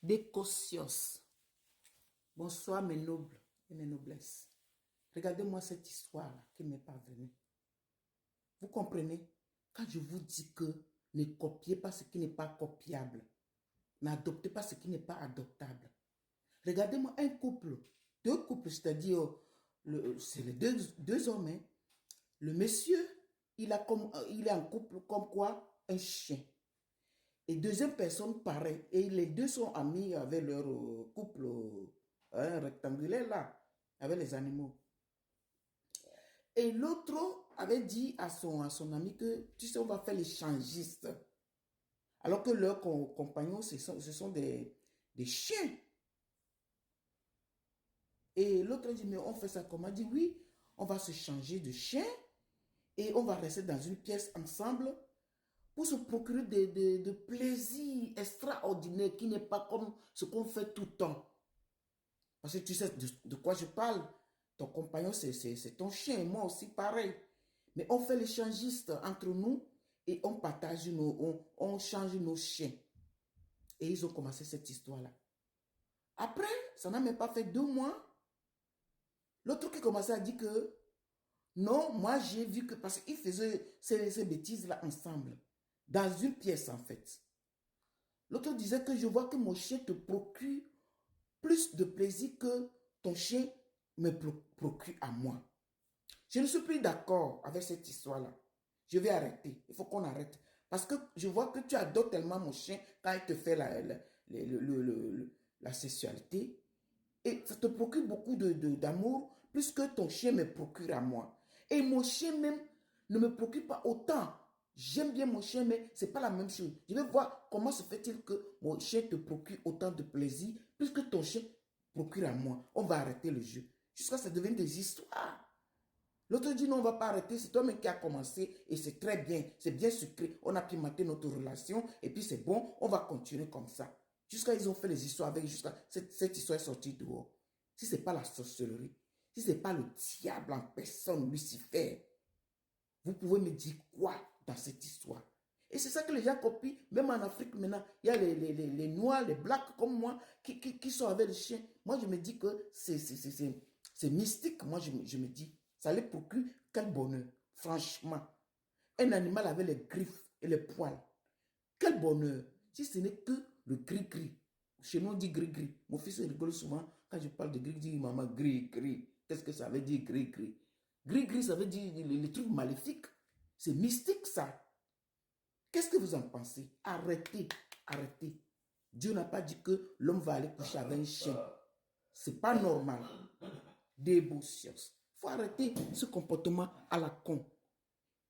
Des cocios. Bonsoir mes nobles et mes noblesses. Regardez-moi cette histoire qui m'est parvenue. Vous comprenez? Quand je vous dis que ne copiez pas ce qui n'est pas copiable, n'adoptez pas ce qui n'est pas adoptable. Regardez-moi un couple, deux couples, c'est-à-dire, c'est les deux hommes. Hein. Le monsieur, il est en couple comme quoi? Un chien. Et deuxième personne, pareil. Et les deux sont amis avec leur couple rectangulaire là, avec les animaux. Et l'autre avait dit à son ami que, tu sais, on va faire l'échangiste. Alors que leurs compagnons, ce sont des chiens. Et l'autre dit, mais on fait ça comment? Il dit, oui, on va se changer de chien et on va rester dans une pièce ensemble pour se procurer de plaisirs extraordinaires qui n'est pas comme ce qu'on fait tout le temps. Parce que tu sais de quoi je parle. Ton compagnon, c'est ton chien, et moi aussi pareil. Mais on fait l'échangiste entre nous et on partage, on change nos chiens. Et ils ont commencé cette histoire-là. Après, ça n'a même pas fait 2 mois. L'autre qui commençait à dire que non, moi j'ai vu que, parce qu'ils faisaient ces bêtises-là ensemble, dans une pièce en fait. L'autre disait que je vois que mon chien te procure plus de plaisir que ton chien me procure à moi. Je ne suis plus d'accord avec cette histoire-là. Je vais arrêter. Il faut qu'on arrête. Parce que je vois que tu adores tellement mon chien quand il te fait la sexualité. Et ça te procure beaucoup d'amour, plus que ton chien me procure à moi. Et mon chien même ne me procure pas autant. J'aime bien mon chien, mais ce n'est pas la même chose. Je vais voir comment se fait-il que mon chien te procure autant de plaisir, plus que ton chien procure à moi. On va arrêter le jeu. Jusqu'à ce que ça devienne des histoires. L'autre dit non, on ne va pas arrêter, c'est toi-même qui a commencé et c'est très bien, c'est bien sucré. On a pimenté notre relation et puis c'est bon, on va continuer comme ça. Jusqu'à ils ont fait les histoires avec, jusqu'à cette histoire est sortie dehors. Si ce n'est pas la sorcellerie, si ce n'est pas le diable en personne, Lucifer, vous pouvez me dire quoi dans cette histoire? Et c'est ça que les gens copient, même en Afrique maintenant, il y a les noirs, les blacks comme moi qui sont avec les chiens. Moi je me dis que c'est mystique, moi je me dis. Ça les procure quel bonheur, franchement. Un animal avec les griffes et les poils. Quel bonheur. Si ce n'est que le gris-gris. Chez nous, on dit gris-gris. Mon fils rigole souvent quand je parle de gris, il dit maman, gris-gris. Qu'est-ce que ça veut dire gris-gris? Gris-gris, ça veut dire les trucs maléfiques. C'est mystique, ça. Qu'est-ce que vous en pensez? Arrêtez, arrêtez. Dieu n'a pas dit que l'homme va aller coucher avec un chien. C'est pas normal. Déboussions. Il faut arrêter ce comportement à la con.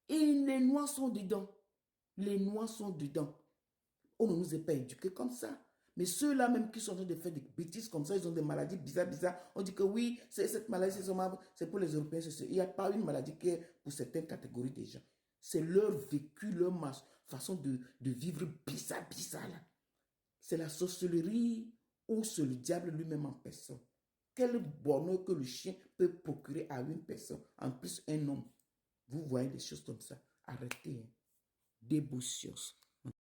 Et les noirs sont dedans. Les noirs sont dedans. On ne nous est pas éduqués comme ça. Mais ceux-là même qui sont en train de faire des bêtises comme ça, ils ont des maladies bizarres. On dit que oui, cette maladie, c'est pour les Européens. Il n'y a pas une maladie qui est pour certaines catégories de gens. C'est leur vécu, leur façon de vivre bizarre là. C'est la sorcellerie ou c'est le diable lui-même en personne. Quel bonheur que le chien peut procurer à une personne, en plus un homme. Vous voyez des choses comme ça. Arrêtez. Hein. Déboussions.